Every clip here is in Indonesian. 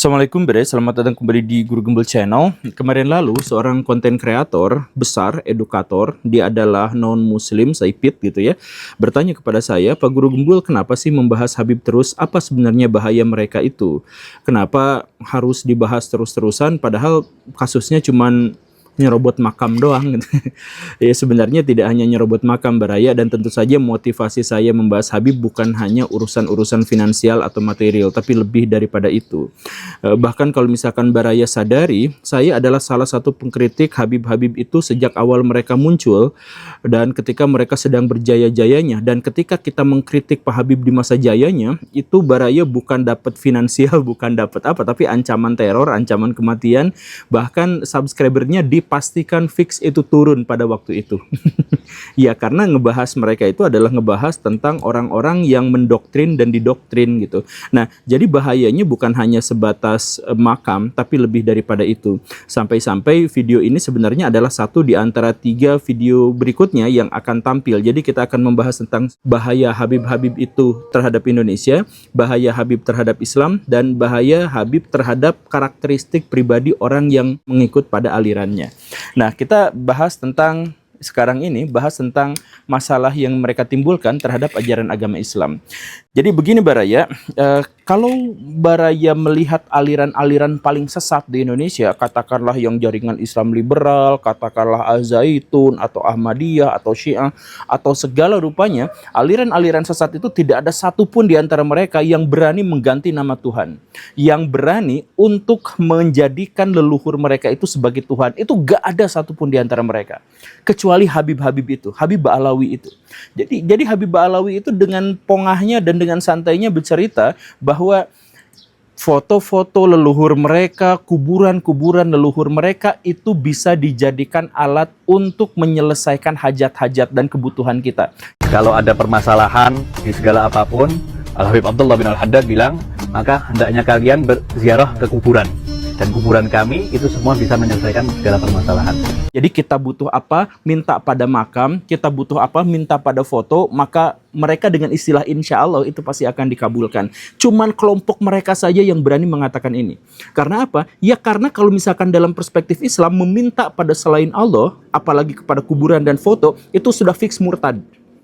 Assalamualaikum Bre, selamat datang kembali di Guru Gembel Channel. Kemarin lalu seorang konten kreator besar, edukator, dia adalah non-muslim, Saipit gitu ya, bertanya kepada saya, Pak Guru Gembel, kenapa sih membahas Habib terus? Apa sebenarnya bahaya mereka itu? Kenapa harus dibahas terus-terusan padahal kasusnya cuman nyerobot makam doang gitu. Ya sebenarnya tidak hanya nyerobot makam Baraya, dan tentu saja motivasi saya membahas Habib bukan hanya urusan-urusan finansial atau material, tapi lebih daripada itu. Bahkan kalau misalkan Baraya sadari, saya adalah salah satu pengkritik Habib-Habib itu sejak awal mereka muncul, dan ketika mereka sedang berjaya-jayanya, dan ketika kita mengkritik Pak Habib di masa jayanya, itu Baraya bukan dapat finansial, bukan dapat apa, tapi ancaman teror, ancaman kematian, bahkan subscribernya dipastikan fix itu turun pada waktu itu. Ya karena ngebahas mereka itu adalah ngebahas tentang orang-orang yang mendoktrin dan didoktrin gitu. Nah jadi bahayanya bukan hanya sebatas makam, tapi lebih daripada itu. Sampai-sampai video ini sebenarnya adalah satu di antara 3 video berikutnya yang akan tampil. Jadi kita akan membahas tentang bahaya Habib-Habib itu terhadap Indonesia, bahaya Habib terhadap Islam, dan bahaya Habib terhadap karakteristik pribadi orang yang mengikut pada alirannya. Nah, kita bahas tentang sekarang ini, bahas tentang masalah yang mereka timbulkan terhadap ajaran agama Islam. Jadi begini Baraya, kalau Baraya melihat aliran-aliran paling sesat di Indonesia, katakanlah yang jaringan Islam liberal, katakanlah Al-Zaitun, atau Ahmadiyah, atau Syiah, atau segala rupanya, aliran-aliran sesat itu tidak ada satupun di antara mereka yang berani mengganti nama Tuhan, yang berani untuk menjadikan leluhur mereka itu sebagai Tuhan. Itu gak ada satupun di antara mereka, kecuali Habib-Habib itu, Habib Ba'alawi itu. Jadi Habib Ba'alawi itu dengan pongahnya dan dengan santainya bercerita bahwa foto-foto leluhur mereka, kuburan-kuburan leluhur mereka itu bisa dijadikan alat untuk menyelesaikan hajat-hajat dan kebutuhan kita. Kalau ada permasalahan di segala apapun, Al-Habib Abdullah bin Al-Haddad bilang, maka hendaknya kalian berziarah ke kuburan. Dan kuburan kami itu semua bisa menyelesaikan segala permasalahan. Jadi kita butuh apa, minta pada makam, kita butuh apa, minta pada foto, maka mereka dengan istilah insya Allah itu pasti akan dikabulkan. Cuman kelompok mereka saja yang berani mengatakan ini. Karena apa? Ya karena kalau misalkan dalam perspektif Islam meminta pada selain Allah, apalagi kepada kuburan dan foto, itu sudah fix murtad.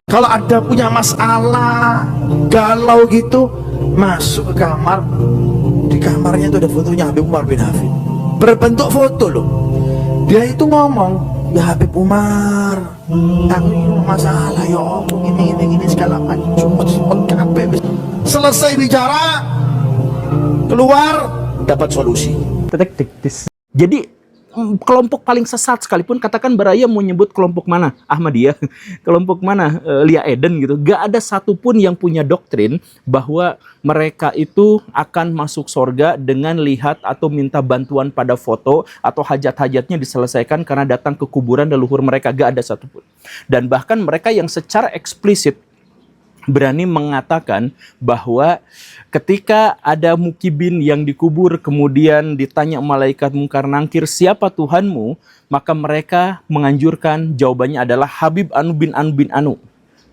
Kalau ada punya masalah galau gitu, masuk ke kamar, di kamarnya itu ada fotonya Habib Umar bin Hafid, berbentuk foto loh. Dia itu ngomong, ya Habib Umar, aku ini masalah ya omong ini segala macam. Selesai bicara, keluar dapat solusi. Jadi kelompok paling sesat sekalipun, katakan Baraya mau nyebut kelompok mana, Ahmadiyah, kelompok mana, Lia Eden gitu, gak ada satupun yang punya doktrin bahwa mereka itu akan masuk surga dengan lihat atau minta bantuan pada foto, atau hajat-hajatnya diselesaikan karena datang ke kuburan leluhur mereka, gak ada satupun. Dan bahkan mereka yang secara eksplisit berani mengatakan bahwa ketika ada mukibin yang dikubur kemudian ditanya malaikat mungkar nangkir siapa Tuhanmu, maka mereka menganjurkan jawabannya adalah Habib Anu bin Anu bin Anu,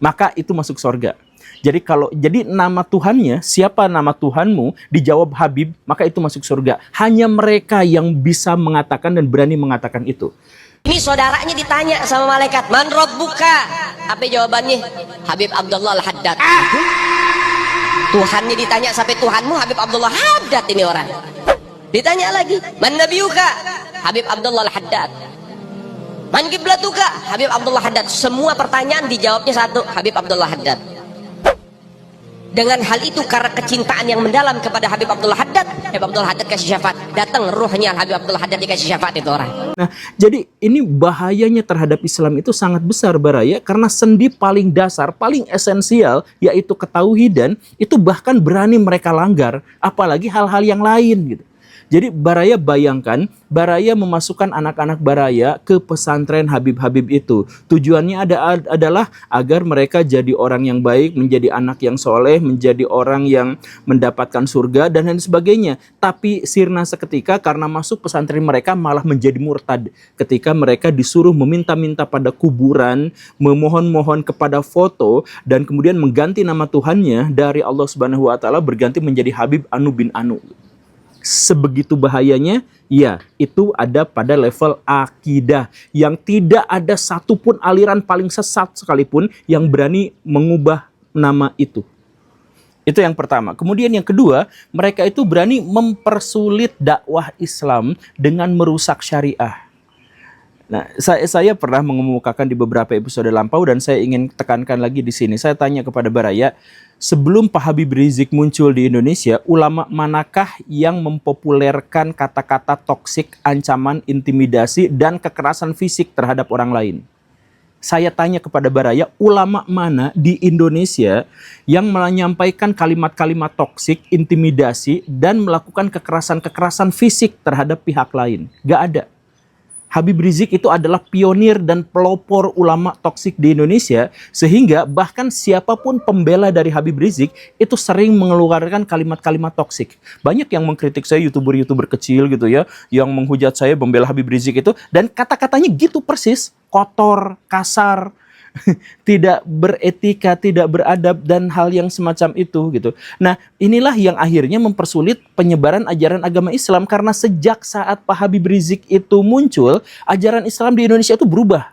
maka itu masuk surga. Jadi nama Tuhannya, siapa nama Tuhanmu, dijawab Habib, maka itu masuk surga. Hanya mereka yang bisa mengatakan dan berani mengatakan itu. Ini saudaranya ditanya sama malaikat, man rabbuka? Apa jawabannya? Habib Abdullah Al-Haddad. Tuhannya ditanya sampai Tuhanmu Habib Abdullah Haddad ini orang. Ditanya lagi, man nabiyuka? Habib Abdullah Al-Haddad. Man kiblatuka? Habib Abdullah Haddad. Semua pertanyaan dijawabnya satu, Habib Abdullah Haddad. Dengan hal itu karena kecintaan yang mendalam kepada Habib Abdullah Haddad, Habib Abdullah Haddad kasih syafaat. Datang ruhnya Habib Abdullah Haddad dikasih syafaat itu orang. Nah, jadi ini bahayanya terhadap Islam itu sangat besar Baraya, karena sendi paling dasar, paling esensial, yaitu ketauhidan, itu bahkan berani mereka langgar, apalagi hal-hal yang lain gitu. Jadi Baraya bayangkan, Baraya memasukkan anak-anak Baraya ke pesantren Habib-Habib itu. Tujuannya adalah agar mereka jadi orang yang baik, menjadi anak yang soleh, menjadi orang yang mendapatkan surga, dan lain sebagainya. Tapi sirna seketika karena masuk pesantren mereka malah menjadi murtad. Ketika mereka disuruh meminta-minta pada kuburan, memohon-mohon kepada foto, dan kemudian mengganti nama Tuhannya dari Allah Subhanahu wa Ta'ala berganti menjadi Habib Anu bin Anu. sebegitu bahayanya? Ya, itu ada pada level akidah yang tidak ada satupun aliran paling sesat sekalipun yang berani mengubah nama itu. Itu yang pertama. Kemudian yang kedua, mereka itu berani mempersulit dakwah Islam dengan merusak syariah. Nah, saya pernah mengemukakan di beberapa episode lampau dan saya ingin tekankan lagi di sini. Saya tanya kepada Baraya, sebelum Pak Habib Rizik muncul di Indonesia, ulama manakah yang mempopulerkan kata-kata toksik, ancaman, intimidasi, dan kekerasan fisik terhadap orang lain? Saya tanya kepada Baraya, ulama mana di Indonesia yang menyampaikan kalimat-kalimat toksik, intimidasi, dan melakukan kekerasan-kekerasan fisik terhadap pihak lain? Gak ada. Habib Rizik itu adalah pionir dan pelopor ulama toksik di Indonesia, sehingga bahkan siapapun pembela dari Habib Rizik itu sering mengeluarkan kalimat-kalimat toksik. Banyak yang mengkritik saya, youtuber-youtuber kecil gitu ya, yang menghujat saya membela Habib Rizik itu, dan kata-katanya gitu persis, kotor, kasar, tidak beretika, tidak beradab, dan hal yang semacam itu gitu. Nah, inilah yang akhirnya mempersulit penyebaran ajaran agama Islam, karena sejak saat Pak Habib Rizik itu muncul, ajaran Islam di Indonesia itu berubah.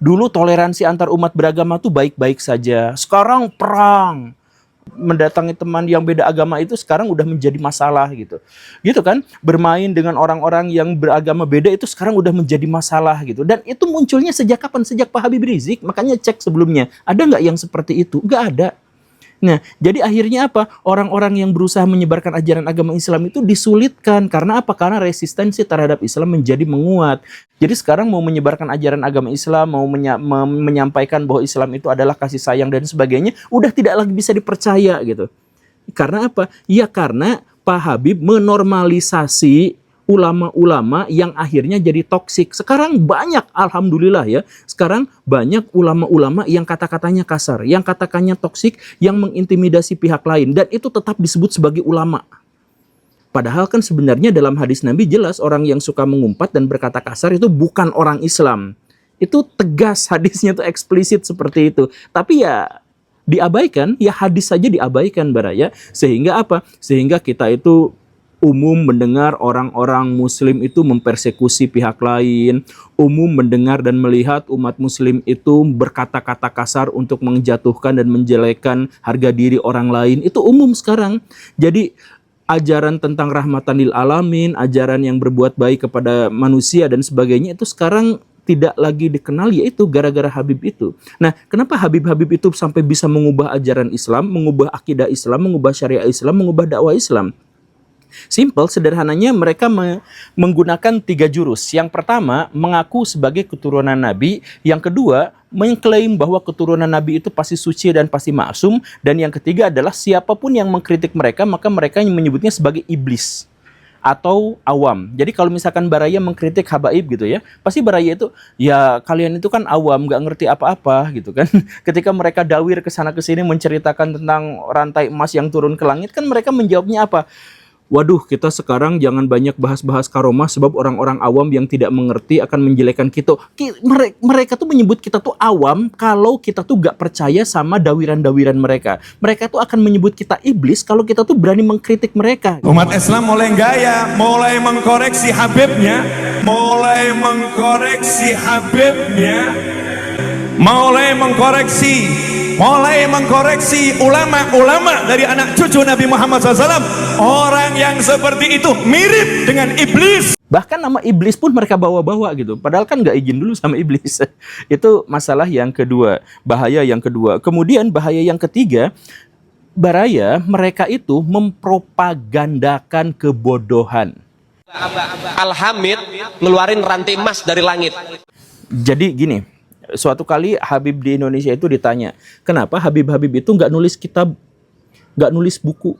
Dulu toleransi antar umat beragama tuh baik-baik saja. Sekarang perang. Mendatangi teman yang beda agama itu sekarang udah menjadi masalah gitu. Gitu kan? Bermain dengan orang-orang yang beragama beda itu sekarang udah menjadi masalah gitu. Dan itu munculnya sejak kapan? Sejak Pak Habib Rizik. Makanya cek sebelumnya. Ada nggak yang seperti itu? Nggak ada. Nah, jadi akhirnya apa? Orang-orang yang berusaha menyebarkan ajaran agama Islam itu disulitkan. Karena apa? Karena resistensi terhadap Islam menjadi menguat. Jadi sekarang mau menyebarkan ajaran agama Islam, mau menyampaikan bahwa Islam itu adalah kasih sayang dan sebagainya, udah tidak lagi bisa dipercaya gitu. Karena apa? Ya karena Pak Habib menormalisasi ulama-ulama yang akhirnya jadi toksik. Sekarang banyak, alhamdulillah ya, sekarang banyak ulama-ulama yang kata-katanya kasar, yang kata-katanya toksik, yang mengintimidasi pihak lain, dan itu tetap disebut sebagai ulama. Padahal kan sebenarnya dalam hadis Nabi jelas orang yang suka mengumpat dan berkata kasar itu bukan orang Islam. Itu tegas, hadisnya tuh eksplisit seperti itu. Tapi ya diabaikan, ya hadis saja diabaikan Baraya. Sehingga apa? Sehingga kita itu umum mendengar orang-orang muslim itu mempersekusi pihak lain, umum mendengar dan melihat umat muslim itu berkata-kata kasar untuk menjatuhkan dan menjelekkan harga diri orang lain. Itu umum sekarang. Jadi ajaran tentang rahmatan lil alamin, ajaran yang berbuat baik kepada manusia dan sebagainya itu sekarang tidak lagi dikenal, yaitu gara-gara Habib itu. Nah, kenapa Habib-Habib itu sampai bisa mengubah ajaran Islam, mengubah akidah Islam, mengubah syariah Islam, mengubah dakwah Islam? Simple, sederhananya mereka menggunakan 3 jurus. Yang pertama, mengaku sebagai keturunan Nabi. Yang kedua, mengklaim bahwa keturunan Nabi itu pasti suci dan pasti maksum. Dan yang ketiga adalah siapapun yang mengkritik mereka, maka mereka menyebutnya sebagai iblis atau awam. Jadi kalau misalkan Baraya mengkritik habaib gitu ya, pasti Baraya itu, ya kalian itu kan awam, gak ngerti apa-apa gitu kan. Ketika mereka dawir ke sana ke sini menceritakan tentang rantai emas yang turun ke langit, kan mereka menjawabnya apa? Waduh, kita sekarang jangan banyak bahas-bahas karomah sebab orang-orang awam yang tidak mengerti akan menjelekkan kita. Mereka tuh menyebut kita tuh awam kalau kita tuh gak percaya sama dawiran-dawiran mereka. Mereka tuh akan menyebut kita iblis kalau kita tuh berani mengkritik mereka. Umat Islam mulai gaya, mulai mengkoreksi Habibnya, mulai mengkoreksi Habibnya, mulai mengkoreksi ulama-ulama dari anak cucu Nabi Muhammad SAW. Orang yang seperti itu mirip dengan iblis. Bahkan nama iblis pun mereka bawa-bawa gitu. Padahal kan nggak izin dulu sama iblis. Itu masalah yang kedua, bahaya yang kedua. Kemudian bahaya yang ketiga, Baraya, mereka itu mempropagandakan kebodohan. Al-Hamid ngeluarin rantai emas dari langit. Jadi gini, suatu kali Habib di Indonesia itu ditanya, kenapa Habib-Habib itu nggak nulis kitab, nggak nulis buku?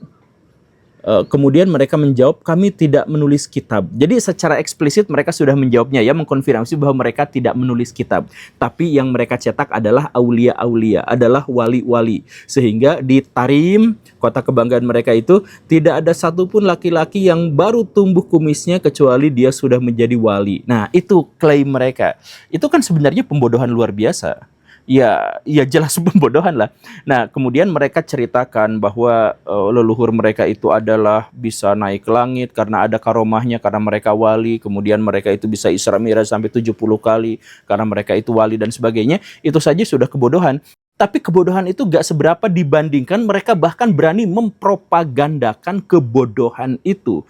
Kemudian mereka menjawab, kami tidak menulis kitab. Jadi secara eksplisit mereka sudah menjawabnya ya, mengkonfirmasi bahwa mereka tidak menulis kitab. Tapi yang mereka cetak adalah aulia-aulia, adalah wali-wali. Sehingga di Tarim, kota kebanggaan mereka itu, tidak ada satupun laki-laki yang baru tumbuh kumisnya kecuali dia sudah menjadi wali. Nah, itu klaim mereka. Itu kan sebenarnya pembodohan luar biasa. ya jelas pembodohan lah. Nah, kemudian mereka ceritakan bahwa leluhur mereka itu adalah bisa naik ke langit karena ada karomahnya, karena mereka wali. Kemudian mereka itu bisa Isra Mi'raj sampai 70 kali karena mereka itu wali dan sebagainya. Itu saja sudah kebodohan. Tapi kebodohan itu gak seberapa dibandingkan mereka bahkan berani mempropagandakan kebodohan itu.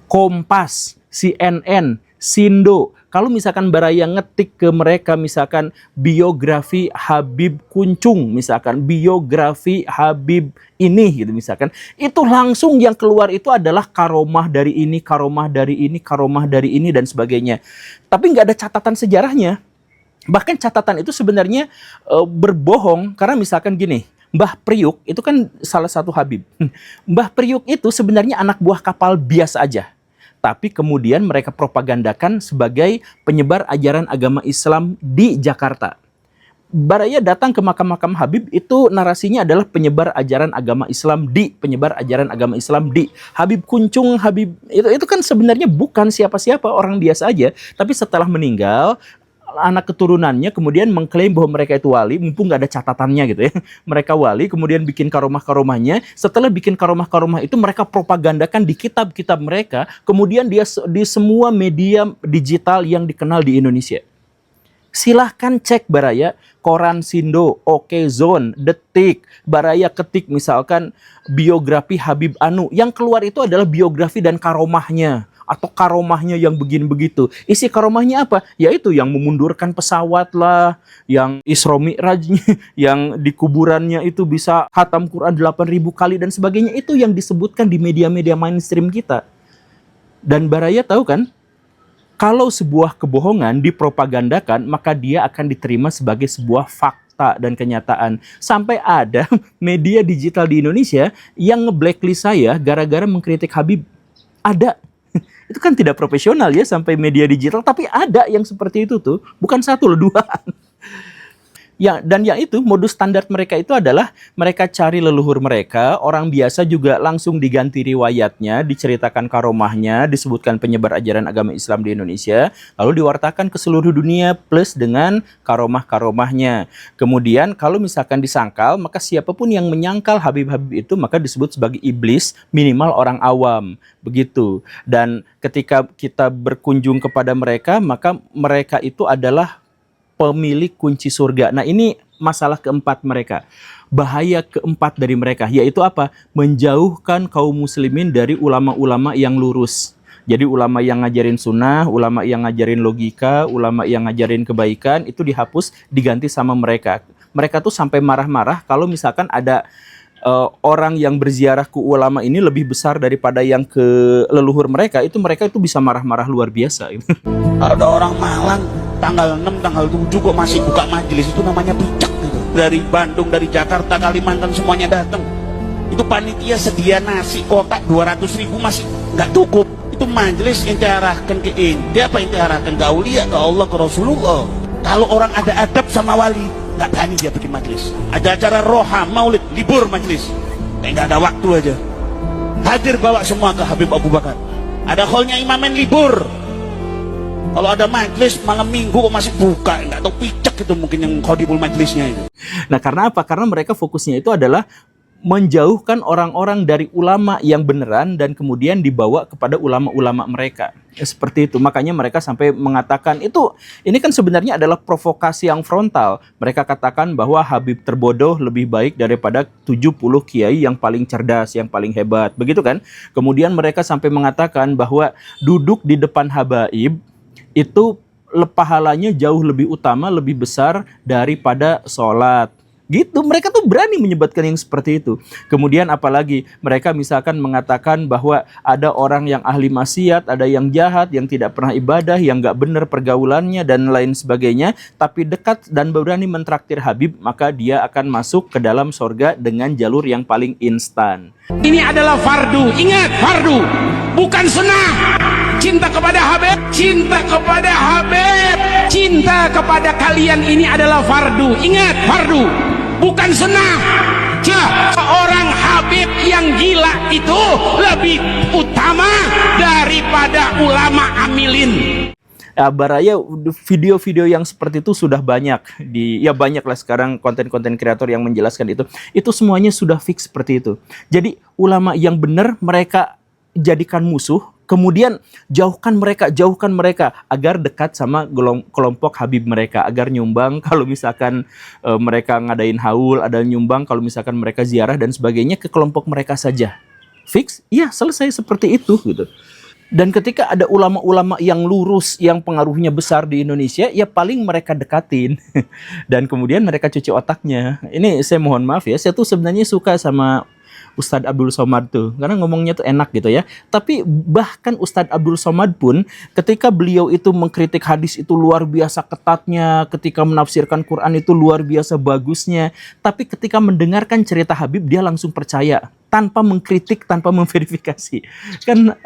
Kompas, CNN, Sindo, kalau misalkan Baraya ngetik ke mereka misalkan biografi Habib Kuncung, misalkan biografi Habib ini gitu misalkan, itu langsung yang keluar itu adalah karomah dari ini, karomah dari ini, karomah dari ini dan sebagainya. Tapi nggak ada catatan sejarahnya. Bahkan catatan itu sebenarnya berbohong karena misalkan gini, Mbah Priuk itu kan salah satu Habib. Mbah Priuk itu sebenarnya anak buah kapal biasa aja. Tapi kemudian mereka propagandakan sebagai penyebar ajaran agama Islam di Jakarta. Baraya datang ke makam-makam Habib itu narasinya adalah penyebar ajaran agama Islam di, penyebar ajaran agama Islam di. Habib Kuncung, Habib itu kan sebenarnya bukan siapa-siapa, orang biasa aja. Tapi setelah meninggal, anak keturunannya kemudian mengklaim bahwa mereka itu wali, mumpung nggak ada catatannya gitu ya. Mereka wali, kemudian bikin karomah-karomahnya. Setelah bikin karomah-karomah itu mereka propagandakan di kitab-kitab mereka, kemudian dia di semua media digital yang dikenal di Indonesia. Silahkan cek Baraya, Koran Sindo, Oke Zone, Detik, Baraya ketik misalkan biografi Habib Anu. Yang keluar itu adalah biografi dan karomahnya. Atau karomahnya yang begini begitu. Isi karomahnya apa? Yaitu yang memundurkan pesawat lah, yang Isra Mi'rajnya, yang di kuburannya itu bisa khatam Quran 8.000 kali dan sebagainya. Itu yang disebutkan di media-media mainstream kita. Dan Baraya tahu kan, kalau sebuah kebohongan dipropagandakan, maka dia akan diterima sebagai sebuah fakta dan kenyataan. Sampai ada media digital di Indonesia yang nge-blacklist saya gara-gara mengkritik Habib. Ada. Itu kan tidak profesional ya sampai media digital, tapi ada yang seperti itu tuh, bukan satu loh, dua. Ya, dan yang itu modus standar mereka itu adalah mereka cari leluhur mereka, orang biasa juga langsung diganti riwayatnya, diceritakan karomahnya, disebutkan penyebar ajaran agama Islam di Indonesia, lalu diwartakan ke seluruh dunia plus dengan karomah-karomahnya. Kemudian kalau misalkan disangkal, maka siapapun yang menyangkal Habib-Habib itu maka disebut sebagai iblis, minimal orang awam. Begitu. Dan ketika kita berkunjung kepada mereka, maka mereka itu adalah pemilik kunci surga. Nah, ini masalah keempat mereka. Bahaya keempat dari mereka, yaitu apa? Menjauhkan kaum muslimin dari ulama-ulama yang lurus. Jadi ulama yang ngajarin sunnah, ulama yang ngajarin logika, ulama yang ngajarin kebaikan, itu dihapus, diganti sama mereka. Mereka tuh sampai marah-marah kalau misalkan ada orang yang berziarah ke ulama ini lebih besar daripada yang ke leluhur mereka itu bisa marah-marah luar biasa. Ada orang Malang tanggal 6, tanggal 7 kok masih buka majelis, itu namanya picak gitu. Dari Bandung, dari Jakarta, Kalimantan semuanya datang. Itu panitia sedia nasi kotak 200.000 masih nggak cukup. Itu majelis ente arahkan ke ente, apa ente arahkan ke aulia, ke Allah, ke Rasulullah. Kalau orang ada adab sama wali, nggak berani dia bikin majelis. Ada acara roha, maulid, libur majelis. Nggak ada waktu aja. Hadir bawa semua ke Habib Abu Bakar. Ada hallnya imamen libur. Kalau ada majelis malam minggu kok masih buka, nggak tahu picek itu mungkin yang khodibul majelisnya itu. Nah, karena apa? Karena mereka fokusnya itu adalah menjauhkan orang-orang dari ulama yang beneran dan kemudian dibawa kepada ulama-ulama mereka. Seperti itu. Makanya mereka sampai mengatakan ini kan sebenarnya adalah provokasi yang frontal. Mereka katakan bahwa Habib terbodoh lebih baik daripada 70 kiai yang paling cerdas, yang paling hebat. Begitu kan? Kemudian mereka sampai mengatakan bahwa duduk di depan habaib itu pahalanya jauh lebih utama, lebih besar daripada sholat. Gitu, mereka tuh berani menyebutkan yang seperti itu. Kemudian apalagi mereka misalkan mengatakan bahwa ada orang yang ahli maksiat, ada yang jahat, yang tidak pernah ibadah, yang nggak benar pergaulannya dan lain sebagainya, tapi dekat dan berani mentraktir Habib, maka dia akan masuk ke dalam sorga dengan jalur yang paling instan. Ini adalah fardu, ingat, fardu, bukan sunnah. Cinta kepada Habib, cinta kepada Habib, cinta kepada kalian ini adalah fardu, ingat, fardu, bukan sunnah. Seorang Habib yang gila itu lebih utama daripada ulama amilin. Baraya, video-video yang seperti itu sudah banyak ya banyak lah sekarang konten-konten kreator yang menjelaskan itu. Itu semuanya sudah fix seperti itu. Jadi ulama yang benar mereka jadikan musuh, kemudian jauhkan mereka agar dekat sama kelompok Habib mereka, agar nyumbang kalau misalkan mereka ngadain haul, ada nyumbang kalau misalkan mereka ziarah dan sebagainya ke kelompok mereka saja. Fix, iya selesai seperti itu gitu. Dan ketika ada ulama-ulama yang lurus, yang pengaruhnya besar di Indonesia, ya paling mereka dekatin. Dan kemudian mereka cuci otaknya. Ini saya mohon maaf ya, saya tuh sebenarnya suka sama Ustadz Abdul Somad tuh, karena ngomongnya tuh enak gitu ya. Tapi bahkan Ustadz Abdul Somad pun, ketika beliau itu mengkritik hadis itu luar biasa ketatnya, ketika menafsirkan Quran itu luar biasa bagusnya, tapi ketika mendengarkan cerita Habib, dia langsung percaya tanpa mengkritik, tanpa memverifikasi. Kan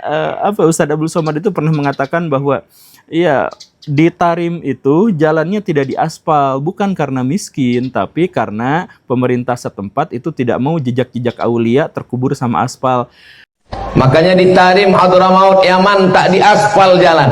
Ustadz Abdul Somad itu pernah mengatakan bahwa ya di Tarim itu jalannya tidak diaspal, bukan karena miskin, tapi karena pemerintah setempat itu tidak mau jejak-jejak aulia terkubur sama aspal. Makanya di Tarim Hadramaut Yaman tak diaspal jalan.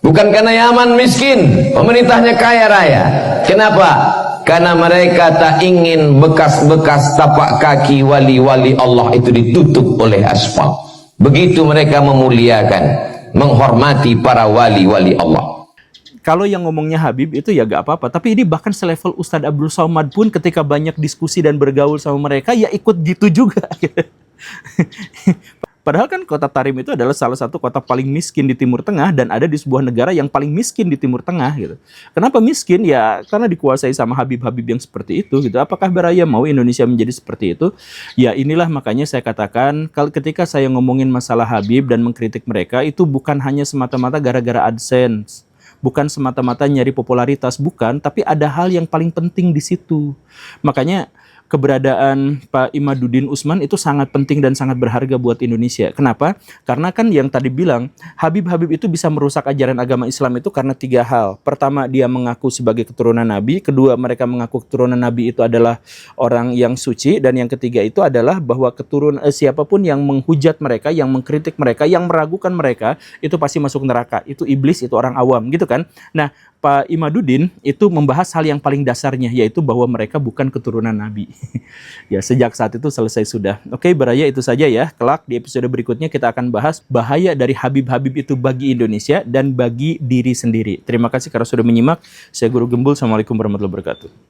Bukan karena Yaman miskin, pemerintahnya kaya raya. Kenapa? Karena mereka tak ingin bekas-bekas tapak kaki wali-wali Allah itu ditutup oleh aspal. Begitu mereka memuliakan, menghormati para wali-wali Allah. Kalau yang ngomongnya Habib itu ya gak apa-apa, tapi ini bahkan selevel Ustadz Abdul Somad pun ketika banyak diskusi dan bergaul sama mereka ya ikut gitu juga. Padahal kan kota Tarim itu adalah salah satu kota paling miskin di Timur Tengah dan ada di sebuah negara yang paling miskin di Timur Tengah gitu. Kenapa miskin? Ya karena dikuasai sama Habib-Habib yang seperti itu gitu. Apakah Baraya mau Indonesia menjadi seperti itu? Ya inilah makanya saya katakan ketika saya ngomongin masalah Habib dan mengkritik mereka itu bukan hanya semata-mata gara-gara AdSense. Bukan semata-mata nyari popularitas, bukan, tapi ada hal yang paling penting di situ. Makanya keberadaan Pak Imaduddin Usman itu sangat penting dan sangat berharga buat Indonesia. Kenapa? Karena kan yang tadi bilang, Habib-Habib itu bisa merusak ajaran agama Islam itu karena 3 hal. Pertama, dia mengaku sebagai keturunan Nabi. Kedua, mereka mengaku keturunan Nabi itu adalah orang yang suci. Dan yang ketiga itu adalah bahwa siapapun yang menghujat mereka, yang mengkritik mereka, yang meragukan mereka, itu pasti masuk neraka. Itu iblis, itu orang awam, gitu kan? Nah, Pak Imaduddin itu membahas hal yang paling dasarnya, yaitu bahwa mereka bukan keturunan Nabi. Ya, sejak saat itu selesai sudah. Oke, Baraya itu saja ya. Kelak di episode berikutnya kita akan bahas bahaya dari Habib-Habib itu bagi Indonesia dan bagi diri sendiri. Terima kasih karena sudah menyimak. Saya Guru Gembul. Assalamualaikum warahmatullahi wabarakatuh.